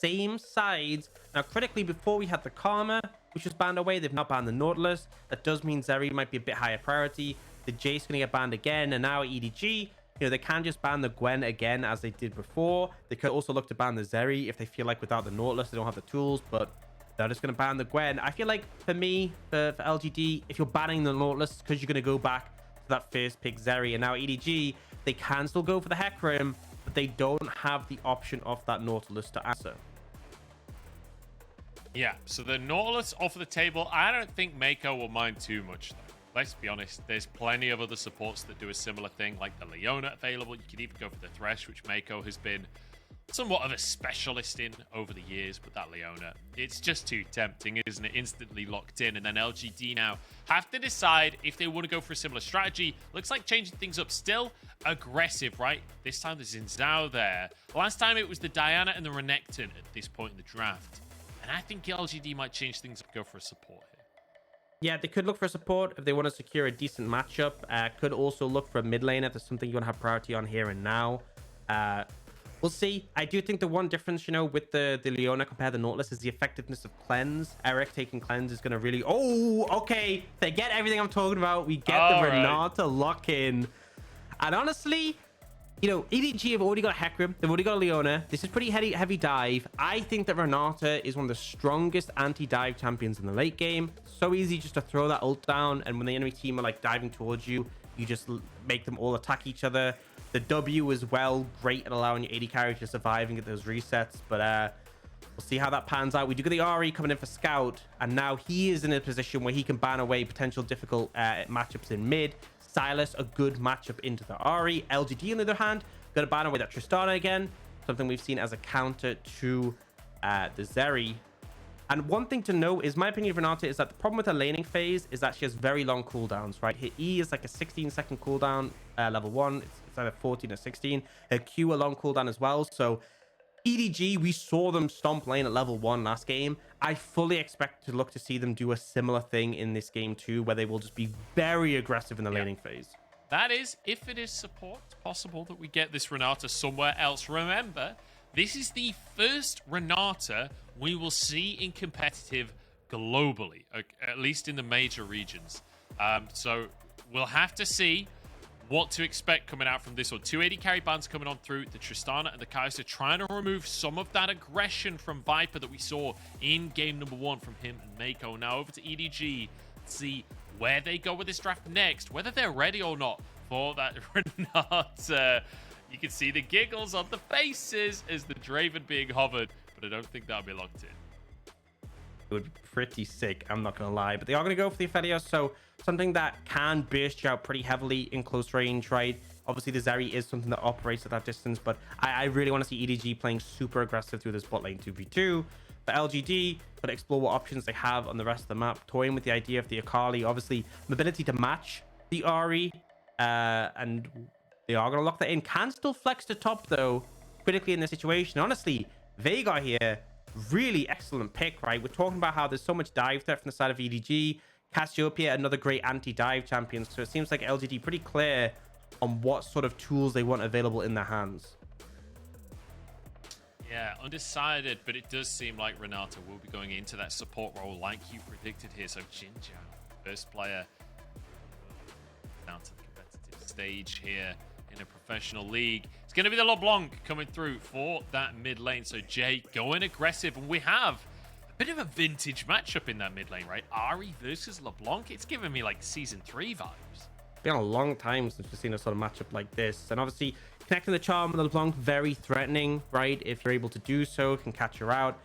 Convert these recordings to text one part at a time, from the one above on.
same sides. Now, critically, before we had the Karma, which was banned away, they've not banned the Nautilus. That does mean Zeri might be a bit higher priority. The Jace going to get banned again, and now EDG, they can just ban the Gwen again as they did before. They could also look to ban the Zeri if they feel like without the Nautilus they don't have the tools, but they're just going to ban the Gwen. I feel like for me, for LGD, if you're banning the Nautilus, because you're going to go back to that first pick Zeri, and now EDG, they can still go for the Hecarim, but they don't have the option of that Nautilus to answer. Yeah, so the Nautilus off the table. I don't think Mako will mind too much, though. Let's be honest, there's plenty of other supports that do a similar thing, like the Leona available. You could even go for the Thresh, which Mako has been somewhat of a specialist in over the years, but that Leona, it's just too tempting, isn't it? Instantly locked in, and then LGD now have to decide if they want to go for a similar strategy. Looks like changing things up, still aggressive, right? This time the Xin Zhao there. Last time it was the Diana and the Renekton at this point in the draft. And I think LGD might change things up, go for a support here. Yeah, they could look for support if they want to secure a decent matchup. Could also look for a mid lane if there's something you want to have priority on here and now. We'll see. I do think the one difference, with the Leona compared to the Nautilus is the effectiveness of Cleanse. Eric taking Cleanse is going to really... Oh, okay. Forget everything I'm talking about. We get the Renata lock in. And honestly... EDG have already got a Hecarim. They've already got a Leona. This is pretty heavy dive. I think that Renata is one of the strongest anti-dive champions in the late game. So easy just to throw that ult down, and when the enemy team are diving towards you, you just make them all attack each other. The W as well, great at allowing your AD carry to survive and get those resets. But we'll see how that pans out. We do get the RE coming in for Scout, and now he is in a position where he can ban away potential difficult matchups in mid. Silas, a good matchup into the RE. LGD, on the other hand, going to ban away that Tristana again. Something we've seen as a counter to the Zeri. And one thing to note is, my opinion of Renata is that the problem with her laning phase is that she has very long cooldowns, right? Her E is like a 16-second cooldown, level 1. It's either 14 or 16. Her Q a long cooldown as well. So EDG, we saw them stomp lane at level 1 last game. I fully expect to look to see them do a similar thing in this game too, where they will just be very aggressive in the laning phase. That is, if it is support, it's possible that we get this Renata somewhere else. Remember, this is the first Renata we will see in competitive globally, at least in the major regions. So we'll have to see what to expect coming out from this one. 280 carry bans coming on through. The Tristana and the Kai'Sa trying to remove some of that aggression from Viper that we saw in game number 1 from him and Mako. Now over to EDG. Let's see where they go with this draft next, whether they're ready or not for that Renata. You can see the giggles on the faces as the Draven being hovered, but I don't think that'll be locked in. It would be pretty sick, I'm not going to lie. But they are going to go for the Aphelios, so something that can burst you out pretty heavily in close range, right? Obviously, the Zeri is something that operates at that distance, but I really want to see EDG playing super aggressive through this bot lane 2v2. For LGD, but explore what options they have on the rest of the map, toying with the idea of the Akali. Obviously, mobility to match the RE, and they are going to lock that in. Can still flex to top, though, critically in this situation. Honestly, Veigar here, really excellent pick, right? We're talking about how there's so much dive threat from the side of EDG. Cassiopeia, another great anti-dive champion. So it seems like LGD pretty clear on what sort of tools they want available in their hands. Yeah, undecided, but it does seem like Renata will be going into that support role like you predicted here. So Jinja, first player down to the competitive stage here in a professional league. It's going to be the LeBlanc coming through for that mid lane. So Jay going aggressive, and we have a bit of a vintage matchup in that mid lane, right? Ari versus LeBlanc. It's giving me like season 3 vibes. Been a long time since we've seen a sort of matchup like this, and obviously connecting the charm with the LeBlanc, very threatening, right? If you're able to do so, can catch her out,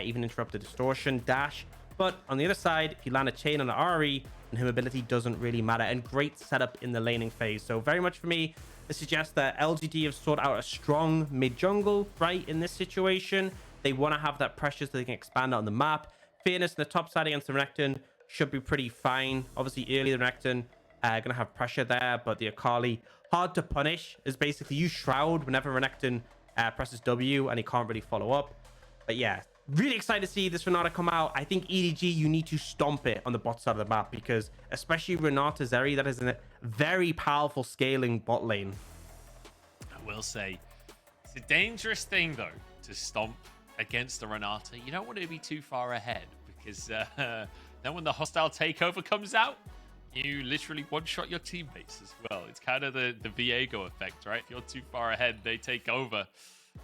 even interrupt the distortion dash. But on the other side, if you land a chain on the RE, and her ability doesn't really matter, and great setup in the laning phase. So very much for me, this suggests that LGD have sought out a strong mid jungle, right? In this situation, they want to have that pressure so they can expand on the map. Fairness in the top side against the Renekton should be pretty fine. Obviously, early the Renekton gonna have pressure there, but the Akali, hard to punish, is basically you shroud whenever Renekton presses W and he can't really follow up. But yeah, really excited to see this Renata come out. I think EDG, you need to stomp it on the bot side of the map, because especially Renata Zeri, that is a very powerful scaling bot lane. I will say, it's a dangerous thing though to stomp against the Renata, you don't want to be too far ahead because then when the hostile takeover comes out, you literally one-shot your teammates as well. It's kind of the Viego effect, right? If you're too far ahead, they take over.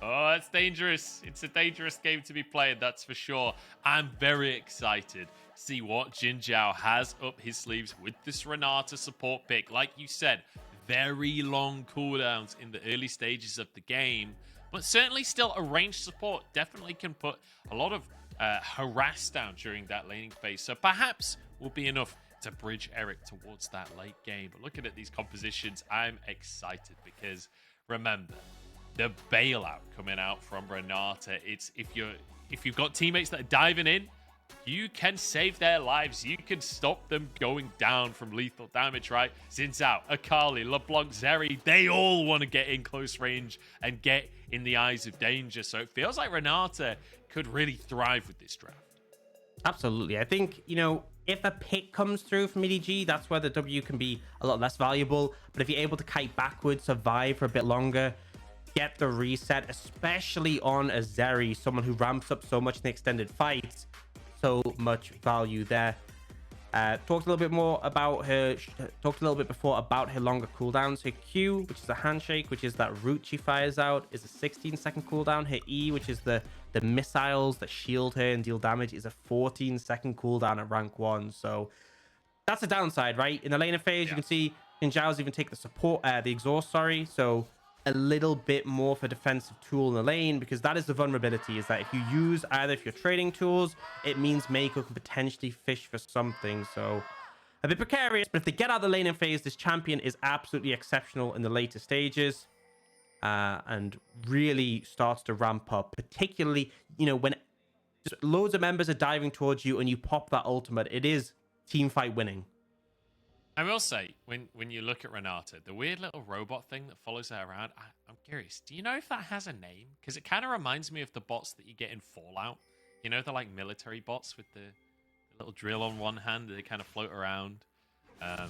Oh, that's dangerous. It's a dangerous game to be played, that's for sure. I'm very excited to see what Jin Zhao has up his sleeves with this Renata support pick. Like you said, very long cooldowns in the early stages of the game, but certainly still a ranged support. Definitely can put a lot of harass down during that laning phase. So perhaps will be enough to bridge Eric towards that late game. But looking at these compositions, I'm excited because remember, the bailout coming out from Renata. It's if you've got teammates that are diving in, you can save their lives. You can stop them going down from lethal damage, right? Xin Zhao, Akali, LeBlanc, Zeri, they all want to get in close range and get in the eyes of danger. So it feels like Renata could really thrive with this draft. Absolutely. I think, if a pick comes through from EDG, that's where the W can be a lot less valuable. But if you're able to kite backwards, survive for a bit longer, get the reset, especially on a Zeri, someone who ramps up so much in the extended fights, so much value there. Talked a little bit more about her, talked a little bit before about her longer cooldowns. Her Q, which is a handshake, which is that root she fires out, is a 16-second cooldown. Her E, which is the missiles that shield her and deal damage, is a 14-second cooldown at rank 1. So that's a downside, right? In the laner phase, you can see Jin Zhao's even take the support, the exhaust, sorry. So a little bit more of a defensive tool in the lane, because that is the vulnerability, is that if you use either of your trading tools, it means Meiko can potentially fish for something. So a bit precarious, but if they get out of the laning phase, this champion is absolutely exceptional in the later stages, and really starts to ramp up, particularly, when just loads of members are diving towards you and you pop that ultimate. It is team fight winning. I will say, when you look at Renata, the weird little robot thing that follows her around, I'm curious, do you know if that has a name? Because it kind of reminds me of the bots that you get in Fallout. They're like military bots with the little drill on one hand, they kind of float around. I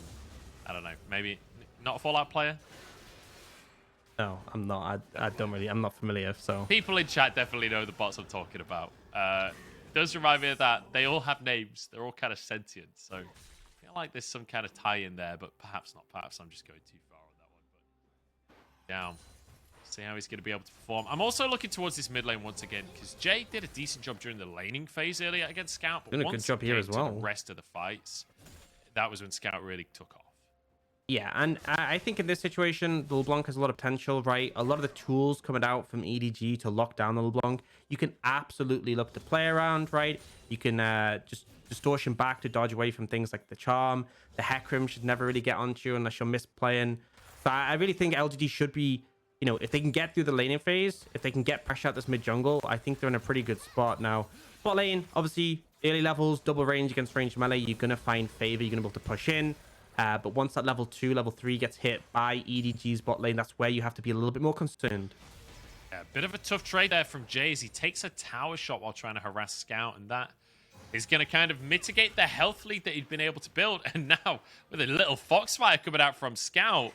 don't know, maybe not a Fallout player? No, I'm not. I'm not familiar, so. People in chat definitely know the bots I'm talking about. Does remind me of that. They all have names. They're all kind of sentient, so I feel like there's some kind of tie in there, but perhaps not. Perhaps I'm just going too far on that one. But down. See how he's going to be able to perform. I'm also looking towards this mid lane once again, because Jay did a decent job during the laning phase earlier against Scout, but doing a good job here as well. The rest of the fights, that was when Scout really took off. Yeah, and I think in this situation, the LeBlanc has a lot of potential, right? A lot of the tools coming out from EDG to lock down the LeBlanc, you can absolutely look to play around, right? You can just distortion back to dodge away from things like the Charm. The Hecarim should never really get onto you unless you're misplaying. So I really think LGD should be, if they can get through the laning phase, if they can get pressure out this mid jungle, I think they're in a pretty good spot now. Bot lane, obviously, early levels, double range against ranged melee, you're going to find favor, you're going to be able to push in. But once that level 2, level 3 gets hit by EDG's bot lane, that's where you have to be a little bit more concerned. Yeah, a bit of a tough trade there from Jay as he takes a tower shot while trying to harass Scout, and that is going to kind of mitigate the health lead that he'd been able to build. And now, with a little foxfire coming out from Scout,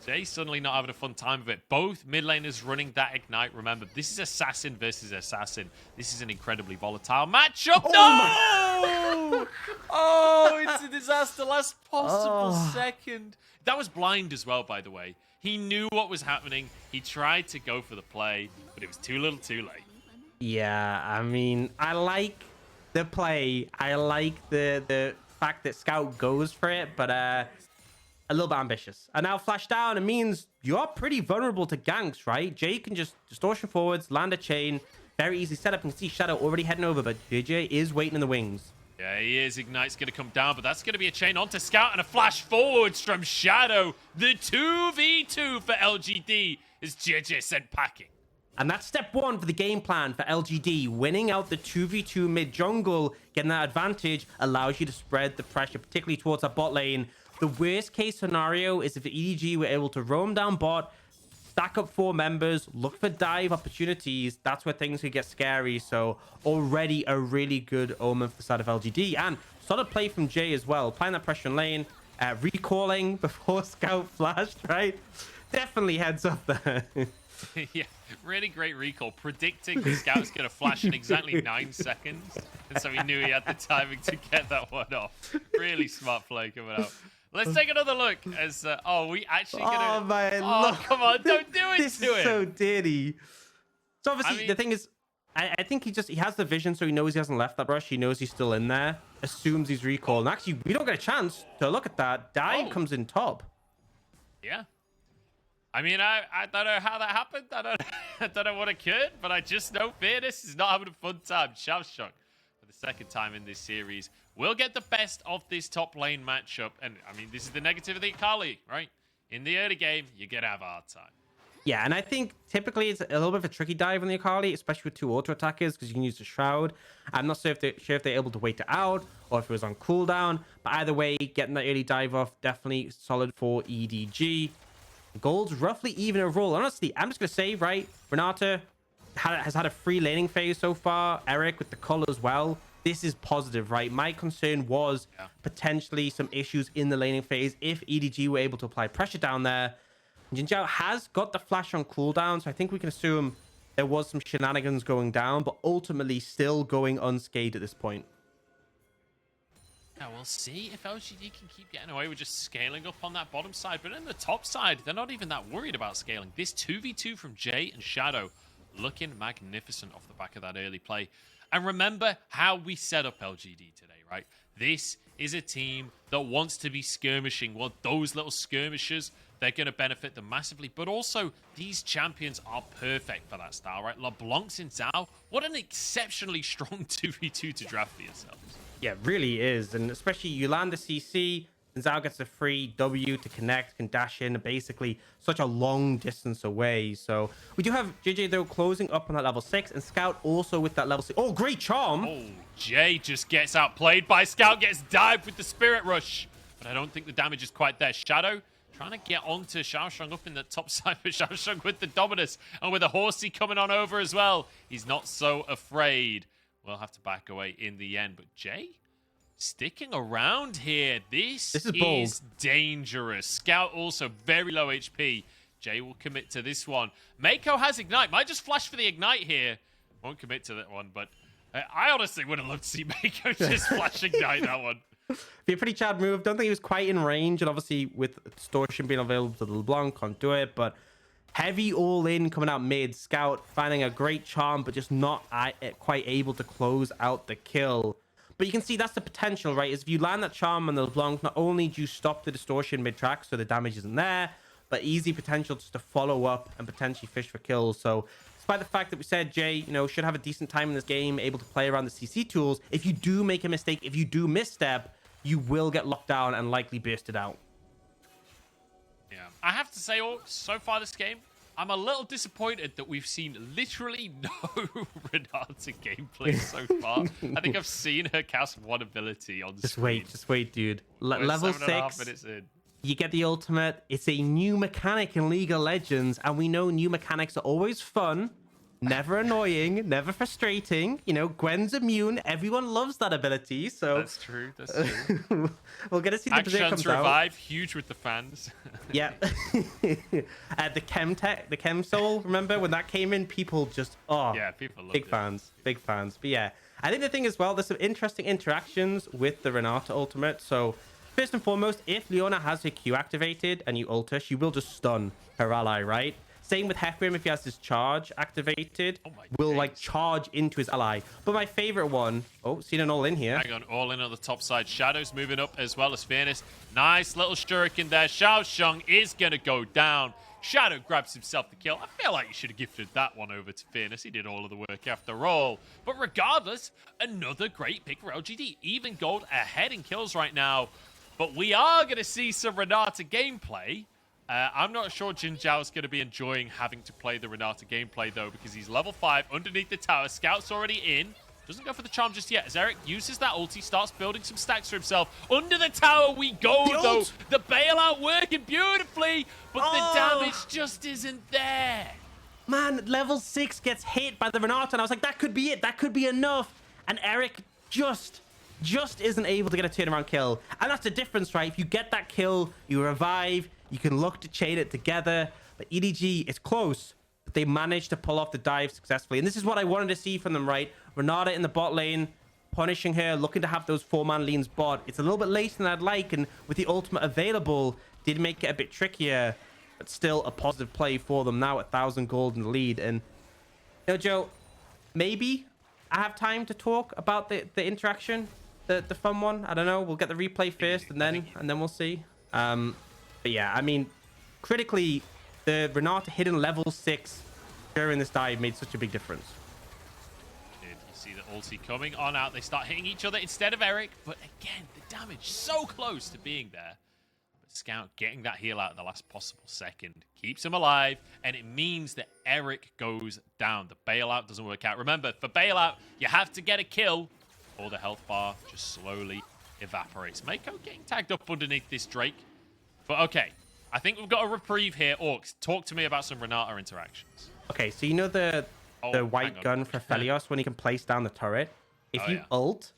Jay's suddenly not having a fun time of it. Both mid laners running that ignite. Remember, this is assassin versus assassin. This is an incredibly volatile matchup. No! Oh, it's a disaster. Last possible second. That was blind as well, by the way. He knew what was happening. He tried to go for the play, but it was too little too late. Yeah, I mean, I like the play. I like the fact that Scout goes for it, but a little bit ambitious. And now flash down, it means you're pretty vulnerable to ganks, right? Jay can just distortion forwards, land a chain, very easy setup. You can see Shadow already heading over, but JJ is waiting in the wings. Yeah, he is. Ignite's going to come down, but that's going to be a chain onto Scout and a flash forwards from Shadow. The 2v2 for LGD is JJ sent packing. And that's step 1 for the game plan for LGD. Winning out the 2v2 mid jungle, getting that advantage allows you to spread the pressure, particularly towards that bot lane. The worst case scenario is if the EDG were able to roam down bot, stack up 4 members, look for dive opportunities. That's where things could get scary. So already a really good omen for the side of LGD. And solid play from Jay as well. Applying that pressure in lane, recalling before Scout flashed, right? Definitely heads up there. Yeah, really great recall. Predicting the scout's going to flash in exactly 9 seconds. And so he knew he had the timing to get that one off. Really smart play coming out. Let's take another look as, we actually going to... Oh, man. Oh, come on, don't do it This to is him. so dirty. So obviously, I mean, the thing is, I think he has the vision, so he knows he hasn't left that brush. He knows he's still in there. Assumes he's recalled. And actually, we don't get a chance to look at that. Dive comes in top. Yeah. I mean, I don't know how that happened. I don't know what occurred, but I just know Fairness is not having a fun time. Shellshock, for the second time in this series, will get the best of this top lane matchup. And, I mean, this is the negative of the Akali, right? In the early game, you're going to have a hard time. Yeah, and I think typically it's a little bit of a tricky dive on the Akali, especially with 2 auto attackers, because you can use the Shroud. I'm not sure if they're able to wait it out or if it was on cooldown. But either way, getting that early dive off, definitely solid for EDG. Gold's roughly even overall. Honestly, I'm just going to say, right, Renata has had a free laning phase so far. Eric with the cull as well. This is positive, right? My concern was potentially some issues in the laning phase if EDG were able to apply pressure down there. Jin Zhao has got the flash on cooldown, so I think we can assume there was some shenanigans going down, but ultimately still going unscathed at this point. Yeah, we'll see if LGD can keep getting away with just scaling up on that bottom side. But in the top side, they're not even that worried about scaling. This 2v2 from Jay and Shadow looking magnificent off the back of that early play. And remember how we set up LGD today, right? This is a team that wants to be skirmishing. Well, those little skirmishers, they're going to benefit them massively. But also, these champions are perfect for that style, right? LeBlanc's in Zhao. What an exceptionally strong 2v2 to draft for yourselves. Yeah, it really is. And especially you land the CC, and Zhao gets a free W to connect, can dash in, basically such a long distance away. So we do have JJ, though, closing up on that level 6, and Scout also with that level 6. Oh, great charm. Oh, Jay just gets outplayed by Scout, gets dived with the Spirit Rush. But I don't think the damage is quite there. Shadow trying to get onto Xiaoshang up in the top side, but Xiaoshang with the Dominus, and with a Horsey coming on over as well. He's not so afraid. We'll have to back away in the end. But Jay sticking around here. This is bold. Dangerous. Scout also very low HP. Jay will commit to this one. Mako has Ignite. Might just flash for the Ignite here. Won't commit to that one, but I honestly would have loved to see Mako just flash Ignite that one. Be a pretty Chad move. Don't think he was quite in range, and obviously with Distortion being available to the LeBlanc, can't do it, but heavy all in coming out mid. Scout finding a great charm, but just not quite able to close out the kill. But you can see that's the potential, right? Is if you land that charm on the LeBlanc, not only do you stop the Distortion mid-track so the damage isn't there, but easy potential just to follow up and potentially fish for kills. So despite the fact that we said Jay, should have a decent time in this game, able to play around the CC tools, if you do make a mistake, if you do misstep, you will get locked down and likely bursted out. Yeah, I have to say, so far this game, I'm a little disappointed that we've seen literally no Renata gameplay so far. I think I've seen her cast one ability on screen. Just wait, dude. Level 6, minutes in. You get the ultimate. It's a new mechanic in League of Legends, and we know new mechanics are always fun, never annoying, never frustrating. Gwen's immune. Everyone loves that ability, so... That's true, that's true. We'll get to see the position comes out. Revive, huge with the fans. Yeah. The Chem Soul, remember when that came in? People just, yeah, people loved big fans. But yeah, I think the thing as well, there's some interesting interactions with the Renata ultimate. So first and foremost, if Leona has her Q activated and you ult her, she will just stun her ally, right? Same with Hefgrim, if he has his charge activated, will charge into his ally. But my favorite one, seen an all in here. Hang on, all in on the top side. Shadow's moving up as well as Fairness. Nice little shuriken there. Xiaoshang is going to go down. Shadow grabs himself the kill. I feel like you should have gifted that one over to Fairness. He did all of the work after all. But regardless, another great pick for LGD. Even gold ahead in kills right now. But we are going to see some Renata gameplay. I'm not sure Jin Zhao is going to be enjoying having to play the Renata gameplay, though, because he's level 5 underneath the tower. Scout's already in. Doesn't go for the charm just yet. As Eric uses that ulti, starts building some stacks for himself. Under the tower we go, though. The bailout working beautifully, but the damage just isn't there. Man, level 6 gets hit by the Renata, and I was like, that could be it. That could be enough. And Eric just isn't able to get a turnaround kill. And that's the difference, right? If you get that kill, you revive, you can look to chain it together. But EDG is close, but they managed to pull off the dive successfully. And this is what I wanted to see from them, right? Renata in the bot lane, punishing her, looking to have those 4-man leans bot. It's a little bit later than I'd like, and with the ultimate available, did make it a bit trickier, but still a positive play for them. Now 1,000 gold in the lead. And, you know, Joe, maybe I have time to talk about the interaction, the fun one. I don't know. We'll get the replay first, and then we'll see. But yeah, I mean, critically, the Renata hitting level 6 during this dive made such a big difference. You see the ulti coming on out. They start hitting each other instead of Eric. But again, the damage so close to being there. But Scout getting that heal out at the last possible second keeps him alive. And it means that Eric goes down. The bailout doesn't work out. Remember, for bailout, you have to get a kill or the health bar just slowly evaporates. Mako getting tagged up underneath this Drake. But okay, I think we've got a reprieve here. Orcs, talk to me about some Renata interactions. Okay, so you know the white gun for Felios when he can place down the turret? If you ult,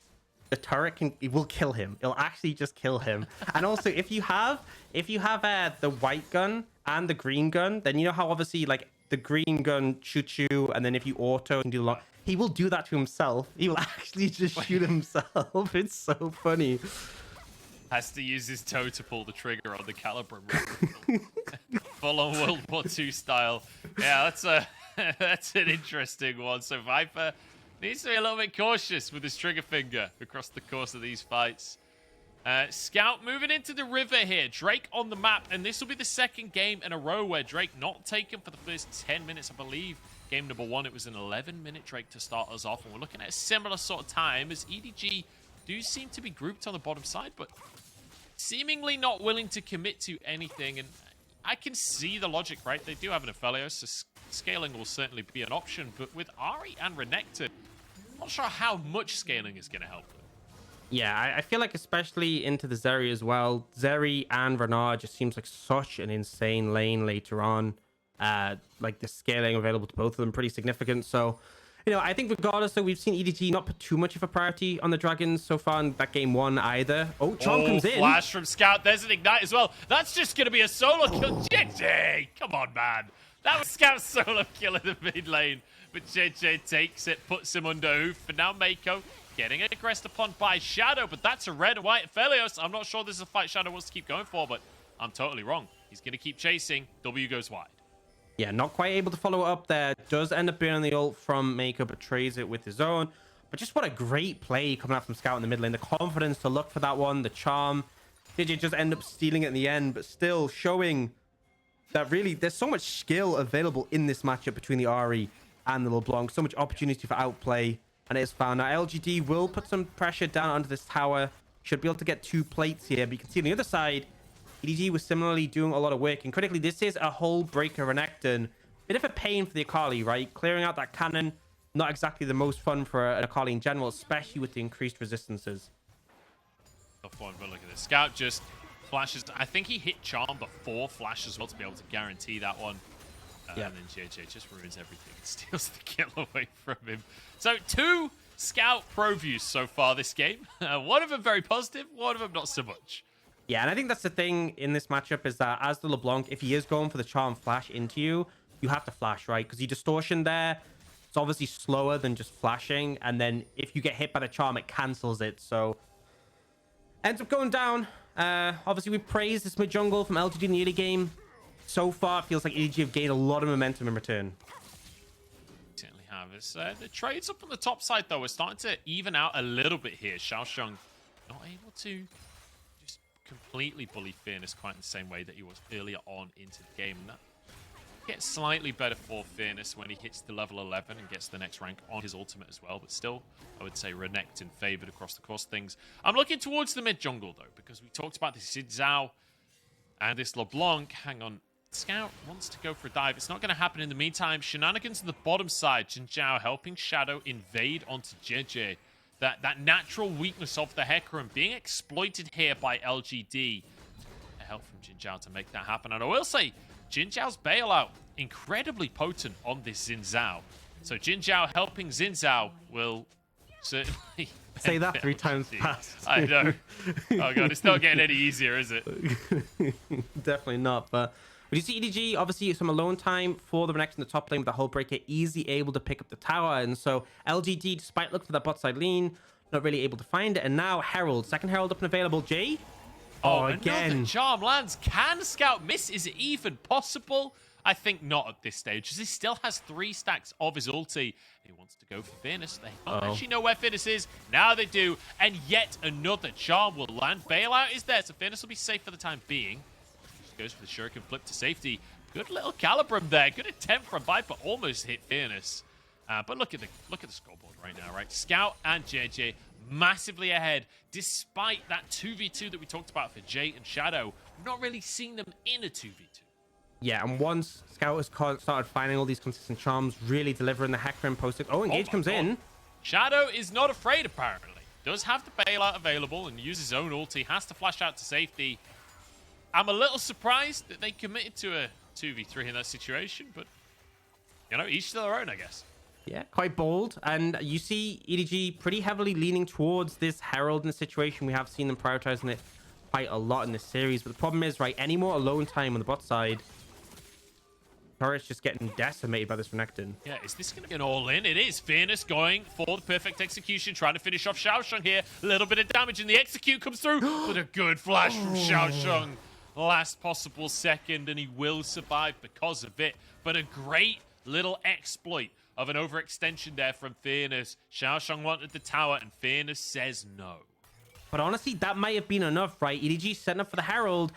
the turret it will kill him. It'll actually just kill him. And also, if you have the white gun and the green gun, then you know how obviously like the green gun shoots you, and then if you auto and do a lot, he will do that to himself. He will actually just shoot himself. It's so funny. Has to use his toe to pull the trigger on the caliber. Full on World War II style. Yeah, that's an interesting one. So Viper needs to be a little bit cautious with his trigger finger across the course of these fights. Scout moving into the river here. Drake on the map, and this will be the second game in a row where Drake not taken for the first 10 minutes, I believe. Game number 1, it was an 11-minute Drake to start us off, and we're looking at a similar sort of time as EDG do seem to be grouped on the bottom side, but seemingly not willing to commit to anything. And I can see the logic, right? They do have an Aphelios, so scaling will certainly be an option. But with Ari and Renekton, I'm not sure how much scaling is going to help them. Yeah, I feel like especially into the Zeri as well. Zeri and Renard just seems like such an insane lane later on. Like the scaling available to both of them pretty significant. So, you know, I think regardless, though, we've seen EDG not put too much of a priority on the Dragons so far in that game 1 either. Oh, Charm comes in. Flash from Scout. There's an Ignite as well. That's just going to be a solo kill. JJ, come on, man. That was Scout's solo kill in the mid lane. But JJ takes it, puts him under hoof. And now Mako getting aggressed upon by Shadow. But that's a red and white Aphelios. I'm not sure this is a fight Shadow wants to keep going for, but I'm totally wrong. He's going to keep chasing. W goes wide. Yeah, not quite able to follow it up there. Does end up burning the ult from Mako, but trades it with his own. But just what a great play coming out from Scout in the mid lane. The confidence to look for that one, the charm. Did you just end up stealing it in the end, but still showing that really there's so much skill available in this matchup between the Ahri and the LeBlanc. So much opportunity for outplay, and it is found. Now, LGD will put some pressure down onto this tower. Should be able to get 2 plates here, but you can see on the other side, EDG was similarly doing a lot of work, and critically, this is a whole breaker Renekton. Bit of a pain for the Akali, right? Clearing out that cannon, not exactly the most fun for an Akali in general, especially with the increased resistances. Tough one, but look at this. Scout just flashes. I think he hit Charm before Flash as well to be able to guarantee that one. Yeah. And then JJ just ruins everything and steals the kill away from him. So 2 Scout pro views so far this game. One of them very positive, one of them not so much. Yeah, and I think that's the thing in this matchup is that as the LeBlanc, if he is going for the charm flash into you, you have to flash, right? Because the distortion there, it's obviously slower than just flashing. And then if you get hit by the charm, it cancels it. So ends up going down. Obviously, we praised this mid jungle from LGD in the early game. So far, it feels like EDG have gained a lot of momentum in return. Certainly have. It's, the trades up on the top side, though, we're starting to even out a little bit here. Xiaosheng not able to completely bully Fearness quite in the same way that he was earlier on into the game. And that gets slightly better for Fearness when he hits the level 11 and gets the next rank on his ultimate as well. But still, I would say Renekton favored across the course of things. I'm looking towards the mid jungle, though, because we talked about this Xin Zhao and this LeBlanc. Hang on. Scout wants to go for a dive. It's not going to happen in the meantime. Shenanigans on the bottom side. Xin Zhao helping Shadow invade onto JJ. That natural weakness of the Hecarim being exploited here by LGD. Help from Xin Zhao to make that happen. And I will say, Xin Zhao's bailout, incredibly potent on this Xin Zhao. So Xin Zhao helping Xin Zhao will certainly... Say that 3 times fast. I know. Oh god, it's not getting any easier, is it? Definitely not. But We do see EDG, obviously, some alone time for the Renekton in the top lane with the Hullbreaker, easily able to pick up the tower. And so LGD, despite looking for that bot side lean, not really able to find it. And now Herald, second Herald up and available. Jay? Oh, again. Another charm lands. Can Scout miss? Is it even possible? I think not at this stage, as he still has 3 stacks of his ulti. He wants to go for Fierce. They don't actually know where Fierce is. Now they do. And yet another charm will land. Bailout is there, so Fierce will be safe for the time being. Just goes for the Shuriken flip to safety. Good little Calibrum there. Good attempt from Viper. Almost hit Fierce. But look at the scoreboard right now, right? Scout and JJ massively ahead, despite that 2v2 that we talked about for Jay and Shadow. We've not really seen them in a 2v2. Yeah, and once Scout has started finding all these consistent charms, really delivering the Hecarim post. Oh, Engage comes in. Shadow is not afraid, apparently. Does have the bailout available and use his own ulti. Has to flash out to safety. I'm a little surprised that they committed to a 2v3 in that situation, but, you know, each to their own, I guess. Yeah, quite bold. And you see EDG pretty heavily leaning towards this Herald in the situation. We have seen them prioritizing it quite a lot in this series. But the problem is, right, any more alone time on the bot side, Torres just getting decimated by this Renekton. Yeah, is this going to be an all-in? It is. Fierce going for the perfect execution, trying to finish off Xiaosheng here. A little bit of damage, and the execute comes through. But a good flash from Xiaosheng. Last possible second, and he will survive because of it. But a great little exploit of an overextension there from Fierce. Xiaosheng wanted the tower, and Fierce says no. But honestly, that might have been enough, right? EDG setting up for the Herald.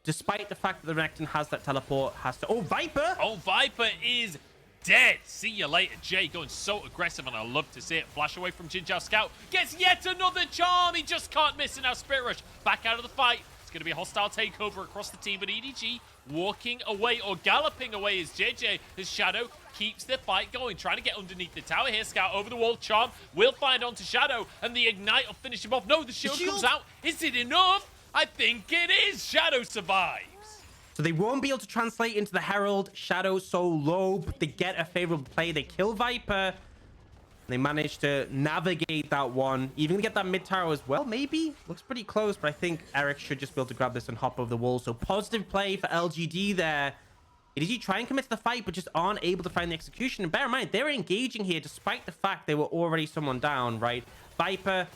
Despite the fact that the Renekton has that teleport, has to... Oh, Viper! Oh, Viper is dead. See you later, Jay. Going so aggressive, and I love to see it. Flash away from Jinjiao Scout. Gets yet another charm. He just can't miss it now. Spirit Rush back out of the fight. It's going to be a hostile takeover across the team, but EDG walking away or galloping away as JJ, his Shadow, keeps the fight going. Trying to get underneath the tower here. Scout over the wall. Charm will find onto Shadow, and the Ignite will finish him off. No, the shield comes out. Is it enough? I think it is. Shadow survives. So they won't be able to translate into the Herald. Shadow so low, but they get a favorable play. They kill Viper. They manage to navigate that one. Even get that mid tower as well, maybe? Looks pretty close, but I think Eric should just be able to grab this and hop over the wall. So positive play for LGD there. EDG try and commit to the fight, but just aren't able to find the execution. And bear in mind, they're engaging here despite the fact they were already someone down, right? Viper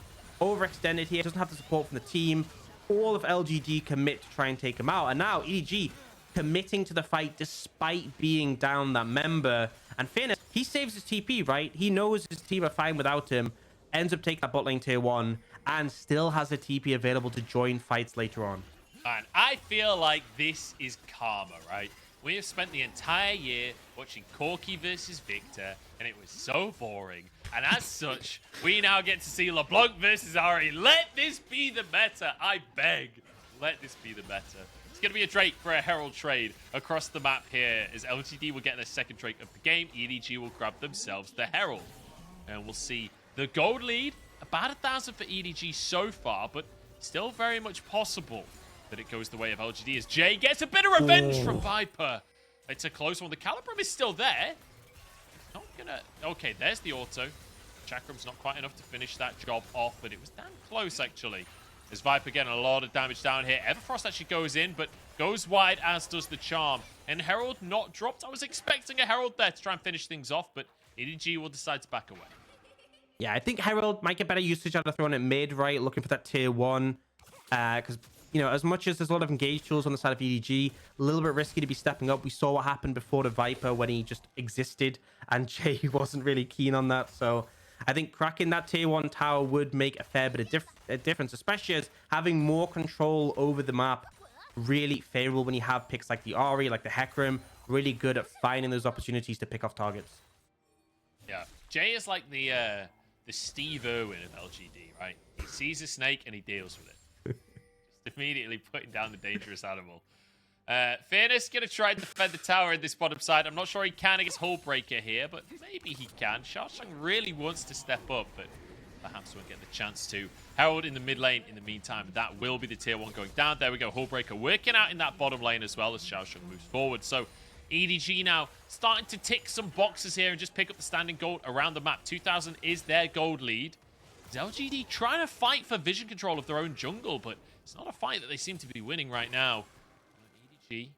overextended here. Doesn't have the support from the team. All of LGD commit to try and take him out. And now EDG committing to the fight despite being down that member. And Fierce, he saves his TP, right? He knows his team are fine without him. Ends up taking that bot lane tier 1 and still has a TP available to join fights later on. And I feel like this is karma, right? We have spent the entire year watching Corki versus Victor, and it was so boring. And as such, we now get to see LeBlanc versus Ari. Let this be the meta, I beg. Let this be the meta. It's going to be a Drake for a Herald trade across the map here, as LGD will get their second Drake of the game. EDG will grab themselves the Herald. And we'll see the gold lead, about 1,000 for EDG so far, but still very much possible that it goes the way of LGD as Jay gets a bit of revenge from Viper. It's a close one. The Calibrum is still there. Not gonna... Okay, there's the auto. Chakrum's not quite enough to finish that job off, but it was damn close, actually. As Viper getting a lot of damage down here. Everfrost actually goes in, but goes wide, as does the Charm. And Herald not dropped. I was expecting a Herald there to try and finish things off, but EDG will decide to back away. Yeah, I think Herald might get better usage out of throwing it mid, right? Looking for that tier 1. Because, you know, as much as there's a lot of engage tools on the side of EDG, a little bit risky to be stepping up. We saw what happened before the Viper when he just existed, and Jay wasn't really keen on that. So I think cracking that tier 1 tower would make a fair bit of difference, especially as having more control over the map really favorable when you have picks like the Ahri, like the Hecarim, really good at finding those opportunities to pick off targets. Yeah, Jay is like the Steve Irwin of LGD, right? He sees a snake and he deals with it. Just immediately putting down the dangerous animal. Fairness gonna try to defend the tower in this bottom side. I'm not sure he can against Hullbreaker here, but maybe he can. Xiaosheng really wants to step up, but perhaps won't get the chance to. Herald in the mid lane in the meantime. That will be the tier 1 going down. There we go. Hullbreaker working out in that bottom lane as well as Xiaosheng moves forward. So EDG now starting to tick some boxes here and just pick up the standing gold around the map. 2,000 is their gold lead. Is LGD trying to fight for vision control of their own jungle, but it's not a fight that they seem to be winning right now. EDG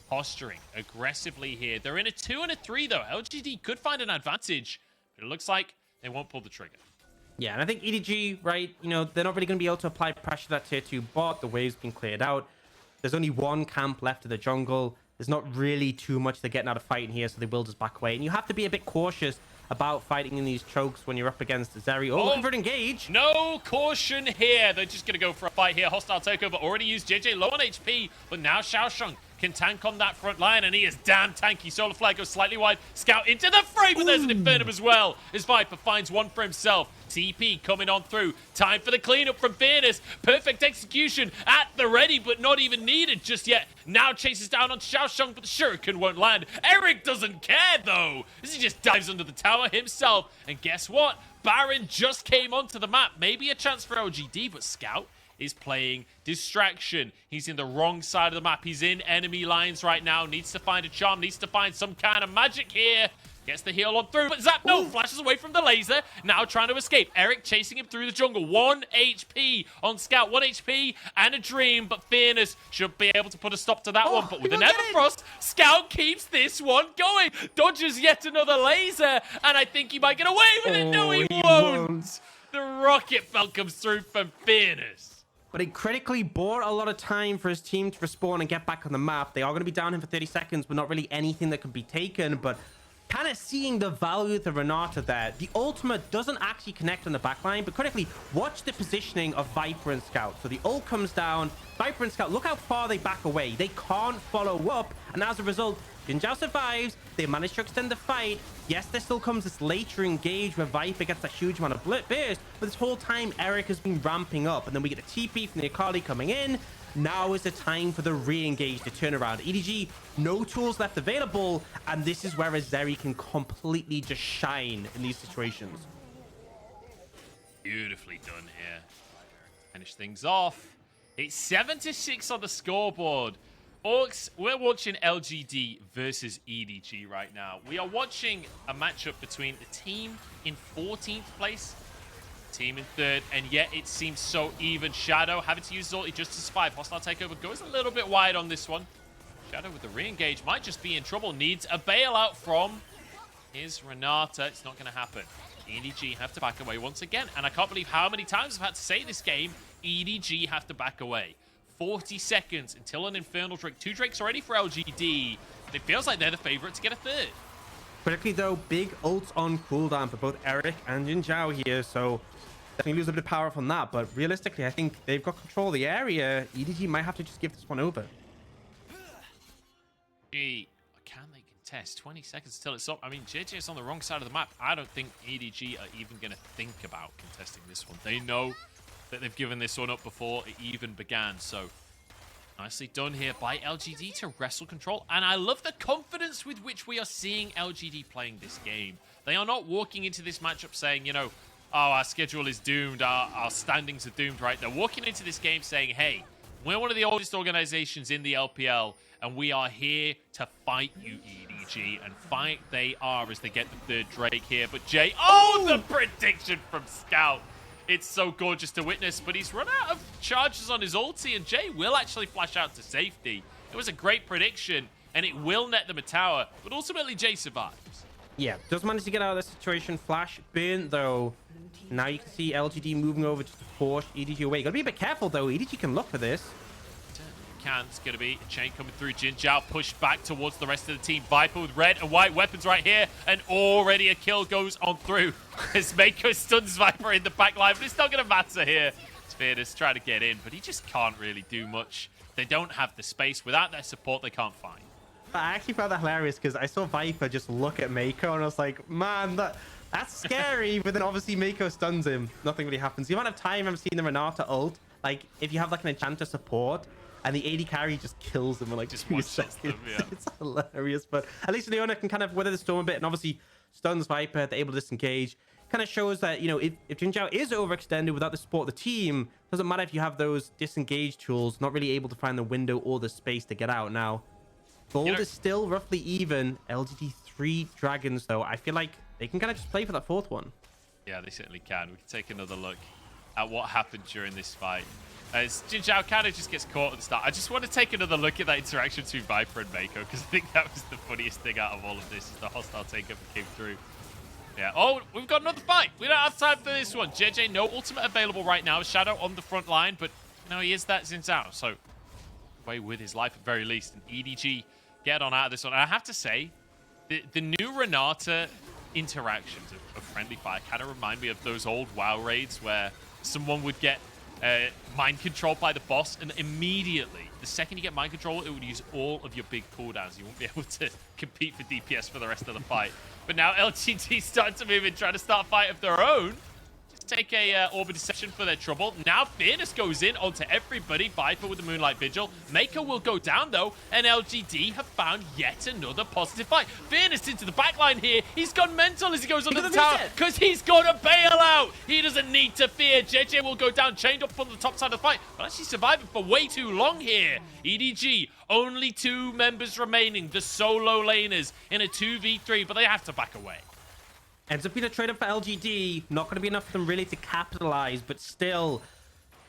posturing aggressively here. They're in a 2 and a 3, though. LGD could find an advantage, but it looks like they won't pull the trigger. Yeah, and I think EDG, right, you know, they're not really going to be able to apply pressure to that tier 2 bot. The wave's been cleared out. There's only one camp left of the jungle. There's not really too much they're getting out of fighting here, so they will just back away. And you have to be a bit cautious about fighting in these chokes when you're up against Zeri. Oh, looking for an engage. No caution here. They're just going to go for a fight here. Hostile takeover already used. JJ low on HP, but now Xiaosheng can tank on that front line, and he is damn tanky. Solar Flare goes slightly wide. Scout into the frame, but there's an Infernum as well. As Viper finds one for himself. TP coming on through. Time for the cleanup from Fearless. Perfect execution at the ready, but not even needed just yet. Now chases down on Xiaosheng, but the Shuriken won't land. Eric doesn't care, though, as he just dives under the tower himself. And guess what? Baron just came onto the map. Maybe a chance for LGD, but Scout is playing distraction. He's in the wrong side of the map. He's in enemy lines right now. Needs to find a charm. Needs to find some kind of magic here. Gets the heal on through, but Zap, no, flashes away from the laser. Now trying to escape. Eric chasing him through the jungle. 1 HP on Scout. 1 HP and a dream, but Fearless should be able to put a stop to that one. But with an Everfrost, Scout keeps this one going. Dodges yet another laser, and I think he might get away with it. No, he won't. The rocket belt comes through from Fearless. But it critically bought a lot of time for his team to respawn and get back on the map. They are going to be down him for 30 seconds, but not really anything that can be taken. But kind of seeing the value of the Renata there. The ultimate doesn't actually connect on the backline, but critically, watch the positioning of Viper and Scout. So the ult comes down. Viper and Scout, look how far they back away. They can't follow up. And as a result, Xin Zhao survives. They manage to extend the fight. Yes, there still comes this later engage where Viper gets a huge amount of burst, but this whole time Eric has been ramping up, and then we get a TP from the Akali coming in. Now is the time for the re-engage, the turnaround. EDG, no tools left available, and this is where a Zeri can completely just shine in these situations. Beautifully done here. Finish things off. It's 7-6 on the scoreboard. Orcs, we're watching LGD versus EDG right now. We are watching a matchup between the team in 14th place, team in 3rd, and yet it seems so even. Shadow having to use his ulti just to survive. Hostile takeover goes a little bit wide on this one. Shadow with the re-engage might just be in trouble. Needs a bailout from his Renata. It's not going to happen. EDG have to back away once again, and I can't believe how many times I've had to say this game, EDG have to back away. 40 seconds until an Infernal Drake. 2 Drakes already for LGD. It feels like they're the favorite to get a 3rd. Critically, though, big ults on cooldown for both Eric and Xin Zhao here, so definitely lose a bit of power from that. But realistically, I think they've got control of the area. EDG might have to just give this one over. Gee, can they contest? 20 seconds until it's up. I mean, JJ is on the wrong side of the map. I don't think EDG are even going to think about contesting this one. They know that they've given this one up before it even began. So nicely done here by LGD to wrestle control. And I love the confidence with which we are seeing LGD playing this game. They are not walking into this matchup saying, you know, oh, our schedule is doomed, our standings are doomed, right? They're walking into this game saying, hey, we're one of the oldest organizations in the LPL, and we are here to fight you, EDG. And fight they are as they get the 3rd Drake here. But Jay, oh, the prediction from Scout. It's so gorgeous to witness, but he's run out of charges on his ulti, and Jay will actually flash out to safety. It was a great prediction, and it will net them a tower, but ultimately Jay survives. Yeah, does manage to get out of this situation. Flash burn, though. Now you can see LGD moving over just to force EDG away. Gotta be a bit careful, though. EDG can look for this. It's going to be a chain coming through. Xin Zhao pushed back towards the rest of the team. Viper with red and white weapons right here. And already a kill goes on through. As Mako stuns Viper in the back line. But it's not going to matter here. Fearless trying to get in, but he just can't really do much. They don't have the space. Without their support, they can't find. I actually found that hilarious because I saw Viper just look at Mako and I was like, man, that's scary. But then obviously Mako stuns him. Nothing really happens. The amount of time I've seen the Renata ult, like if you have like an enchanter support, and the AD carry just kills them in like just 2 seconds. Them, yeah. It's hilarious. But at least Leona can kind of weather the storm a bit and obviously stuns Viper. They're able to disengage. Kind of shows that, you know, if Xin Zhao is overextended without the support of the team, doesn't matter if you have those disengage tools, not really able to find the window or the space to get out. Now, gold is still roughly even. LGD 3 dragons, though. I feel like they can kind of just play for that 4th one. Yeah, they certainly can. We can take another look at what happened during this fight. As Jin Zhao kind of just gets caught at the start. I just want to take another look at that interaction between Viper and Mako, because I think that was the funniest thing out of all of this, is the hostile takeover came through. Yeah. Oh, we've got another fight. We don't have time for this one. JJ, no ultimate available right now. Shadow on the front line, but no, he is that Xin Zhao, so away with his life at very least. And EDG get on out of this one. And I have to say, the new Renata interactions of friendly fire kind of remind me of those old WoW raids where someone would get mind controlled by the boss, and immediately, the second you get mind control, it would use all of your big cooldowns. You won't be able to compete for DPS for the rest of the fight. But now LGD starting to move in, trying to start a fight of their own. Just take a Orb of Deception for their trouble. Now Fearness goes in onto everybody. Viper with the Moonlight Vigil. Mako will go down though, and LGD have found yet another positive fight. Fearness into the backline here. He's gone mental as he goes under the tower because he's got a bailout. He doesn't need to fear. JJ will go down, chained up on the top side of the fight, but actually surviving for way too long here. EDG, only 2 members remaining, the solo laners in a 2v3, but they have to back away. Ends up being a trade-up for LGD. Not going to be enough for them really to capitalize, but still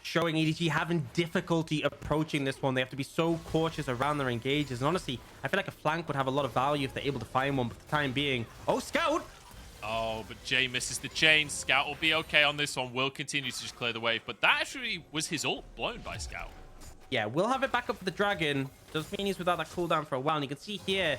showing EDG having difficulty approaching this one. They have to be so cautious around their engages. And honestly, I feel like a flank would have a lot of value if they're able to find one. But for the time being, oh, Scout! Oh, but Jay misses the chain. Scout will be okay on this one. Will continue to just clear the wave. But that actually was his ult blown by Scout. Yeah, we'll have it back up for the Dragon. Does mean he's without that cooldown for a while. And you can see here,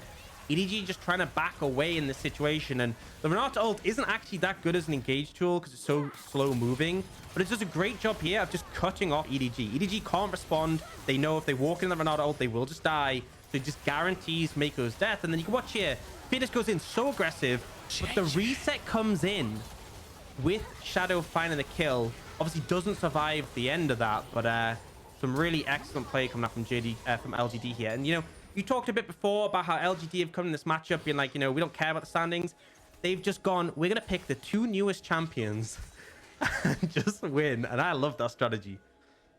EDG just trying to back away in this situation, and the Renata ult isn't actually that good as an engage tool because it's so slow moving, but it does a great job here of just cutting off EDG. EDG can't respond. They know if they walk in the Renata ult, they will just die, so it just guarantees Mako's death. And then you can watch here, Fearness goes in so aggressive, but the reset comes in with Shadow finding the kill. Obviously doesn't survive the end of that, but some really excellent play coming up from LGD here. And you know, you talked a bit before about how LGD have come in this matchup being like, you know, we don't care about the standings. They've just gone, we're going to pick the 2 newest champions and just win. And I love that strategy.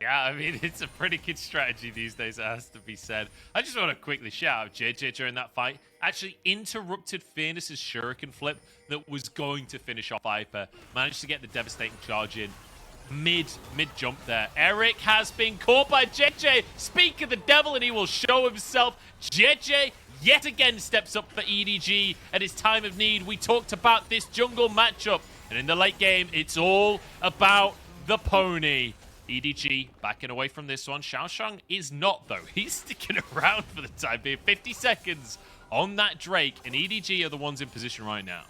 Yeah, I mean, it's a pretty good strategy these days, it has to be said. I just want to quickly shout out JJ during that fight. Actually interrupted Fearness' Shuriken flip that was going to finish off Viper. Managed to get the devastating charge in. Mid jump there. Eric has been caught by JJ. Speak of the devil and he will show himself. JJ yet again steps up for EDG at his time of need. We talked about this jungle matchup, and in the late game, it's all about the pony. EDG backing away from this one. Xiaoshang is not, though. He's sticking around for the time being. 50 seconds on that Drake, and EDG are the ones in position right now.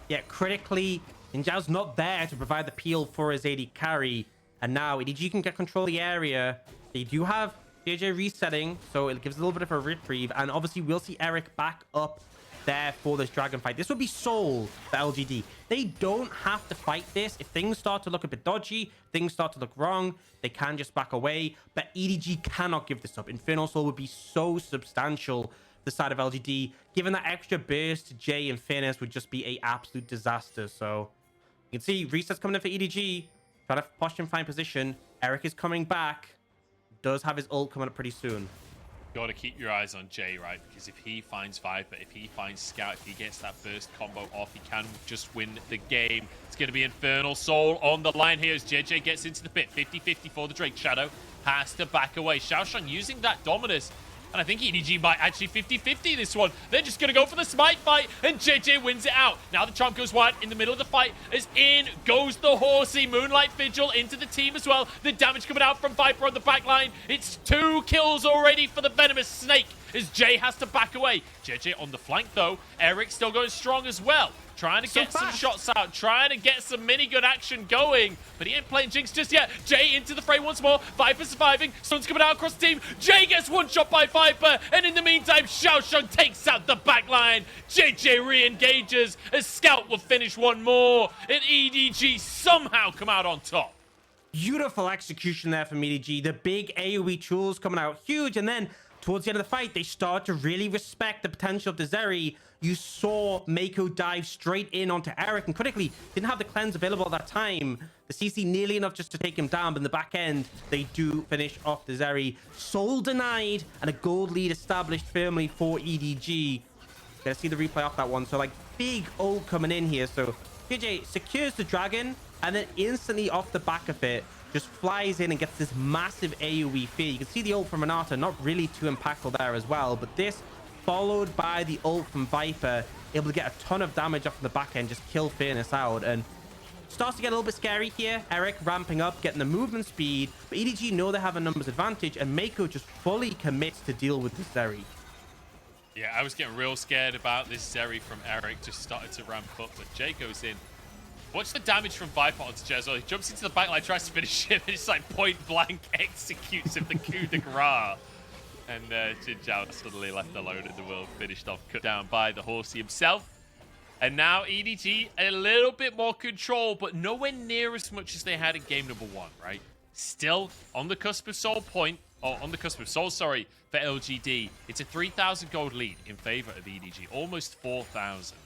Yeah, critically, Ninjao's not there to provide the peel for his AD carry, and now EDG can get control of the area. They do have JJ resetting, so it gives a little bit of a reprieve, and obviously we'll see Eric back up there for this dragon fight. This would be soul for LGD. They don't have to fight this. If things start to look a bit dodgy, things start to look wrong, they can just back away, but EDG cannot give this up. Infernal Soul would be so substantial the side of LGD. Given that extra burst to Jay and Fairness would just be a absolute disaster. So you can see resets coming in for EDG, trying to push him find position. Eric is coming back, does have his ult coming up pretty soon. Got to keep your eyes on Jay, right? Because if he finds Viper, if he finds Scout, if he gets that burst combo off, he can just win the game. It's going to be Infernal Soul on the line here as JJ gets into the pit. 50-50 for the Drake. Shadow has to back away. Xiaoshang using that Dominus. And I think EDG might actually 50-50 this one. They're just going to go for the smite fight, and JJ wins it out. Now the Trump goes wide in the middle of the fight, as in goes the Horsey. Moonlight Vigil into the team as well. The damage coming out from Viper on the back line. It's 2 kills already for the Venomous Snake, as Jay has to back away. JJ on the flank, though. Eric still going strong as well. Trying to get some shots out, trying to get some mini-gun action going, but he ain't playing Jinx just yet. Jay into the fray once more. Viper surviving. Sun's coming out across the team. Jay gets one shot by Viper, and in the meantime, Xiaoshang takes out the backline. JJ re-engages as Scout will finish one more, and EDG somehow come out on top. Beautiful execution there from EDG. The big AoE tools coming out huge, and then towards the end of the fight, they start to really respect the potential of the Zeri. You saw Mako dive straight in onto Eric, and critically didn't have the cleanse available at that time. The CC nearly enough just to take him down, but in the back end, they do finish off the Zeri. Soul denied, and a gold lead established firmly for EDG. Gonna see the replay off that one. So like big ult coming in here. So JJ secures the dragon. and then instantly off the back of it, just flies in and gets this massive AoE fear. You can see the ult from Renata, not really too impactful there as well, but this followed by the ult from Viper, able to get a ton of damage off the back end, just kill Fairness out, and starts to get a little bit scary here. Eric ramping up, getting the movement speed, but EDG know they have a numbers advantage, and Mako just fully commits to deal with this Zeri. Yeah, I was getting real scared about this Zeri from Eric. Just started to ramp up, but Jay goes in. Watch the damage from Viper onto Jay as well. He jumps into the backline, tries to finish him, and it's like point blank executes him the coup de grace. And Jin Zhao suddenly left alone in the world, finished off, cut down by the horsey himself. And now EDG a little bit more control, but nowhere near as much as they had in game number 1, right? Still on the cusp of soul point, or on the cusp of soul, sorry, for LGD. It's a 3,000 gold lead in favor of EDG, almost 4,000.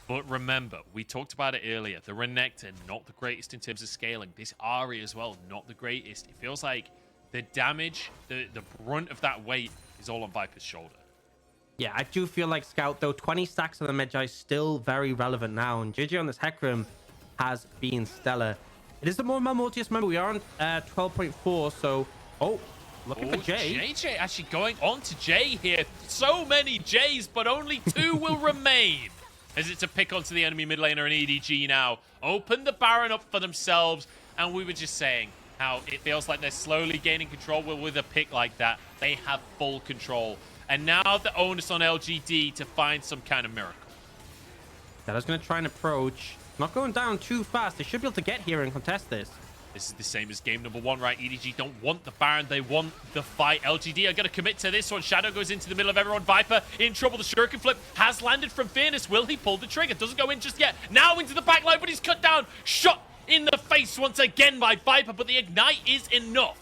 But remember, we talked about it earlier. The Renekton, not the greatest in terms of scaling. This Ahri as well, not the greatest. It feels like the damage, the brunt of that weight is all on Viper's shoulder. Yeah, I do feel like Scout, though, 20 stacks on the Magi is still very relevant now. And JJ on this Hecarim has been stellar. It is the more Malmortius. Remember, we are on 12.4, so... Oh, looking for Jay. JJ actually going on to Jay here. So many Jays, but only 2 will remain. As it's a pick onto the enemy mid laner and EDG now. Open the Baron up for themselves. And we were just saying how it feels like they're slowly gaining control. Well, with a pick like that, they have full control. And now the onus on LGD to find some kind of miracle. That is going to try and approach. Not going down too fast. They should be able to get here and contest this. This is the same as game number 1, right? EDG don't want the Baron. They want the fight. LGD are going to commit to this one. Shadow goes into the middle of everyone. Viper in trouble. The Shuriken flip has landed from Fairness. Will he pull the trigger? Doesn't go in just yet. Now into the backline, but he's cut down. Shot in the face once again by Viper, but the Ignite is enough.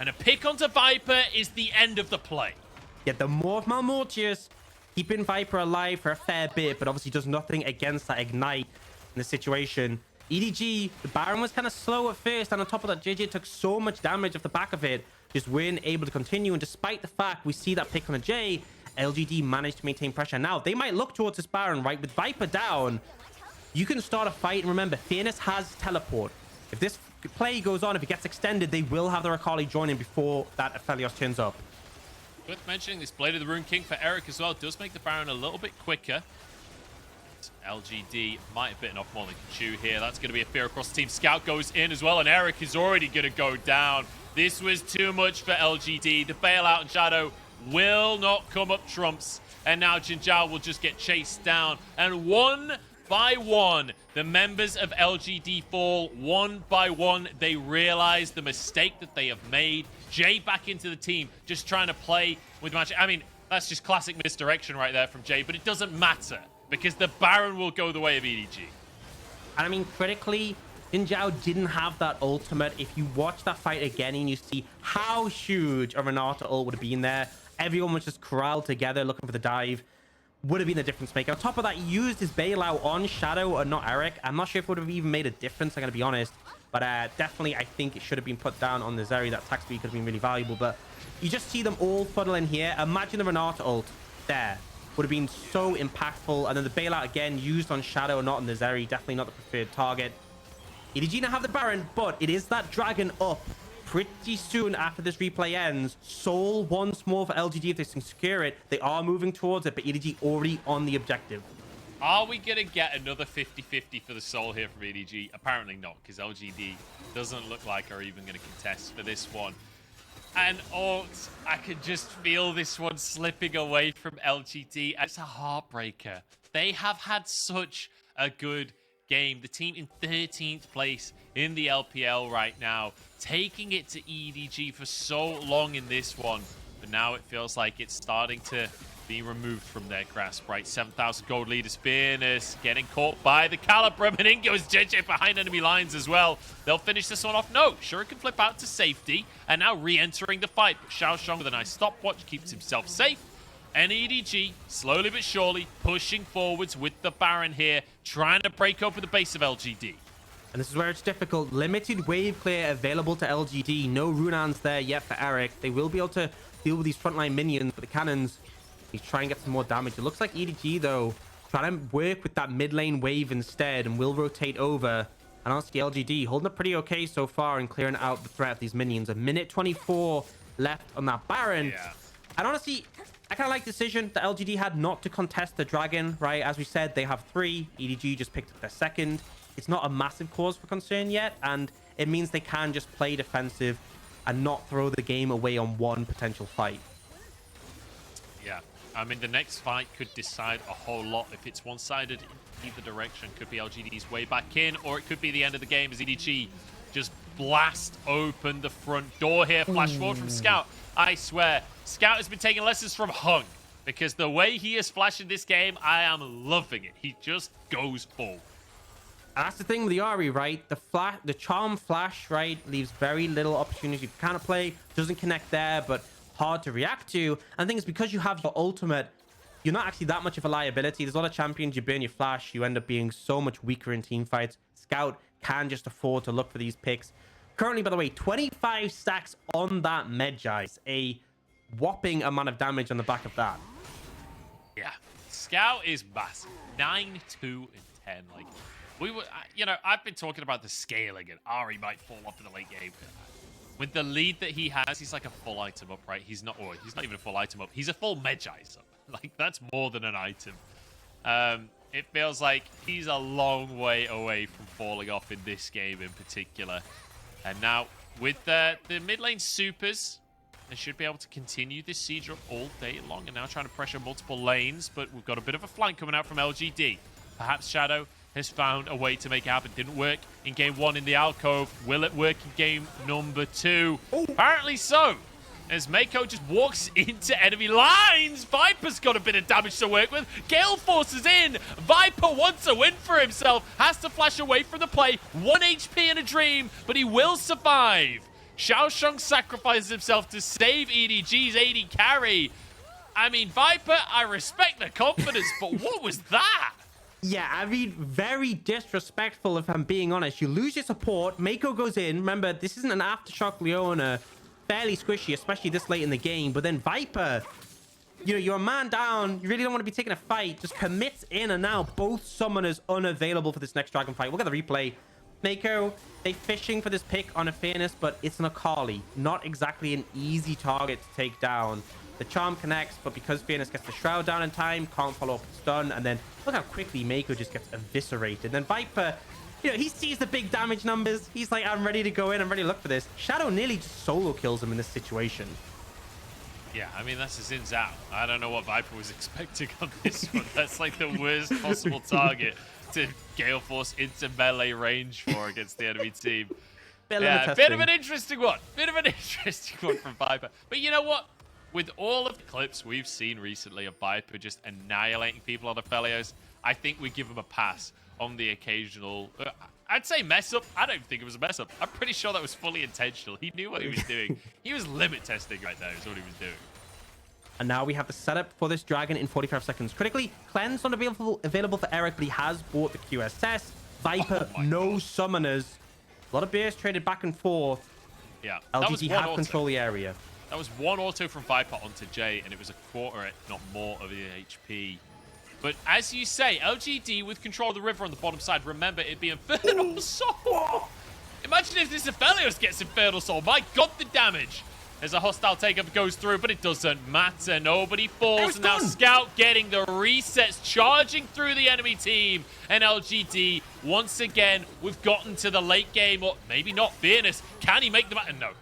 And a pick onto Viper is the end of the play. Yeah, the more of Malmortius keeping Viper alive for a fair bit, but obviously does nothing against that Ignite in the situation. EDG, the Baron was kind of slow at first, and on top of that, JJ took so much damage off the back of it, just weren't able to continue. And despite the fact we see that pick on a J, LGD managed to maintain pressure. Now, they might look towards this Baron, right? With Viper down, you can start a fight. And remember, Fairness has teleport. If this play goes on, if it gets extended, they will have the Rakali join in before that Aphelios turns up. Worth mentioning, this Blade of the Rune King for Eric as well does make the Baron a little bit quicker. LGD might have bitten off more than can chew here. That's going to be a fear across the team. Scout goes in as well, and Eric is already going to go down. This was too much for LGD. The bailout and Shadow will not come up trumps. And now Jin Zhao will just get chased down. And one by one, the members of LGD fall. One by one, they realize the mistake that they have made. Jay back into the team, just trying to play with magic. I mean, that's just classic misdirection right there from Jay, but it doesn't matter because the Baron will go the way of EDG. And I mean, critically, Jin Zhao didn't have that ultimate. If you watch that fight again and you see how huge a Renata ult would have been there, everyone was just corralled together looking for the dive. Would have been the difference maker. On top of that, he used his bailout on Shadow and not Eric. I'm not sure if it would have even made a difference, I'm going to be honest. But definitely, I think it should have been put down on the Zeri. That attack speed could have been really valuable. But you just see them all funnel in here. Imagine the Renata ult there. Would have been so impactful. And then the bailout again used on Shadow, not on the Zeri. Definitely not the preferred target. EDG now have the Baron, but it is that dragon up pretty soon after this replay ends. Soul once more for LGD if they can secure it. They are moving towards it, but EDG already on the objective. Are we going to get another 50-50 for the Soul here from EDG? Apparently not, because LGD doesn't look like are even going to contest for this one. And Orcs, I could just feel this one slipping away from LGD. It's a heartbreaker. They have had such a good game. The team in 13th place in the LPL right now, taking it to EDG for so long in this one. But now it feels like it's starting to be removed from their grasp, right? 7,000 gold lead is Fairness, getting caught by the Calibrum, and in goes JJ behind enemy lines as well. They'll finish this one off. No, Shuriken flip out to safety, and now re-entering the fight. But Xiaoshong with a nice stopwatch keeps himself safe. And EDG, slowly but surely, pushing forwards with the Baron here, trying to break open the base of LGD. And this is where it's difficult. Limited wave clear available to LGD. No Runans there yet for Eric. They will be able to deal with these frontline minions, but the cannons, he's trying to get some more damage. It looks like EDG, though, trying to work with that mid lane wave instead and will rotate over. And honestly, LGD holding up pretty okay so far and clearing out the threat of these minions. A minute 24 left on that Baron. Yeah. And honestly, I kind of like the decision that LGD had not to contest the dragon, right? As we said, they have 3. EDG just picked up their 2nd. It's not a massive cause for concern yet, and it means they can just play defensive and not throw the game away on one potential fight. Yeah. I mean, the next fight could decide a whole lot. If it's one-sided in either direction, could be LGD's way back in, or it could be the end of the game as EDG just blast open the front door here. Flash forward from Scout. I swear, Scout has been taking lessons from Hung, because the way he is flashing this game, I am loving it. He just goes full. And that's the thing with the Ahri, right? The charm flash, right, leaves very little opportunity to counterplay. Doesn't connect there, but hard to react to. And the thing is, because you have your ultimate, you're not actually that much of a liability. There's a lot of champions, you burn your flash, you end up being so much weaker in team fights. Scout can just afford to look for these picks. Currently, by the way, 25 stacks on that Medjai. A whopping amount of damage on the back of that. Yeah. Scout is massive. 9, 2, and 10. Like, we were, you know, I've been talking about the scaling, and Ahri might fall off in the late game. With the lead that he has, he's like a full item up, right? He's not even a full item up. He's a full Medjai up. Like, that's more than an item. It feels like he's a long way away from falling off in this game in particular. And now, with the mid lane supers, they should be able to continue this siege all day long. And now trying to pressure multiple lanes, but we've got a bit of a flank coming out from LGD. Perhaps Shadow has found a way to make it happen. Didn't work in game 1 in the alcove. Will it work in game number 2? Ooh. Apparently so. As Mako just walks into enemy lines. Viper's got a bit of damage to work with. Gale Force is in. Viper wants a win for himself. Has to flash away from the play. 1 HP in a dream, but he will survive. Xiaosheng sacrifices himself to save EDG's 80 carry. I mean, Viper, I respect the confidence, but what was that? Yeah, I mean, very disrespectful if I'm being honest. You lose your support. Mako goes in. Remember, this isn't an Aftershock Leona. Fairly squishy, especially this late in the game. But then Viper, you know, you're a man down. You really don't want to be taking a fight. Just commits in, and now both summoners unavailable for this next dragon fight. We'll get the replay. Mako, they fishing for this pick on a fairness, but it's an Akali. Not exactly an easy target to take down. The charm connects, but because Fairness gets the shroud down in time, can't follow up with stun, and then look how quickly Mako just gets eviscerated. Then Viper, you know, he sees the big damage numbers. He's like, I'm ready to go in. I'm ready to look for this. Shadow nearly just solo kills him in this situation. Yeah, I mean, that's his ins out. I don't know what Viper was expecting on this one. That's like the worst possible target to Gale Force into melee range for against the enemy team. Bit of an interesting one. Bit of an interesting one from Viper. But you know what? With all of the clips we've seen recently of Viper just annihilating people on Aphelios, I think we give him a pass on the occasional... I'd say mess up. I don't think it was a mess up. I'm pretty sure that was fully intentional. He knew what he was doing. He was limit testing right there is what he was doing. And now we have the setup for this dragon in 45 seconds. Critically, Cleanse not available for Eric, but he has bought the QSS. Viper, no summoners. A lot of beers traded back and forth. Yeah, LGD have control the area. That was 1 auto from Viper onto Jay, and it was a quarter, if not more, of the HP. But as you say, LGD with control of the river on the bottom side. Remember, it'd be Infernal Soul. Imagine if this Aphelios gets Infernal Soul. My God, the damage. As a hostile takeover goes through, but it doesn't matter. Nobody falls. And now Scout getting the resets, charging through the enemy team. And LGD, once again, we've gotten to the late game. Or maybe not. Fairness. Can he make the...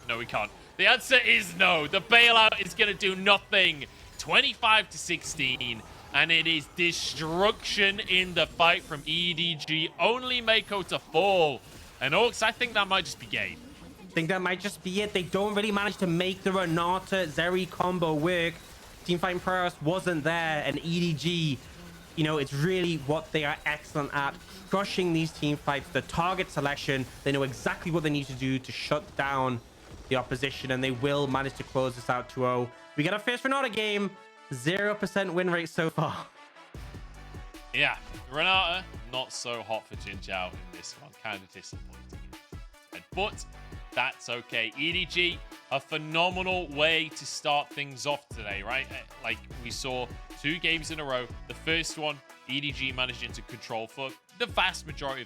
No, he can't. The answer is no. The bailout is going to do nothing. 25-16. And it is destruction in the fight from EDG. Only Mako to fall. And Orcs, I think that might just be game. I think that might just be it. They don't really manage to make the Renata Zeri combo work. Teamfighting prowess wasn't there. And EDG, you know, it's really what they are excellent at. Crushing these team fights. The target selection. They know exactly what they need to do to shut down the opposition. And they will manage to close this out 2-0. We get our first Renata game. 0% win rate so far. Yeah, Renata, not so hot for Jinzhao in this one. Kind of disappointing. But that's okay. EDG, a phenomenal way to start things off today, right? Like we saw 2 games in a row. The first one, EDG managing to control for the vast majority of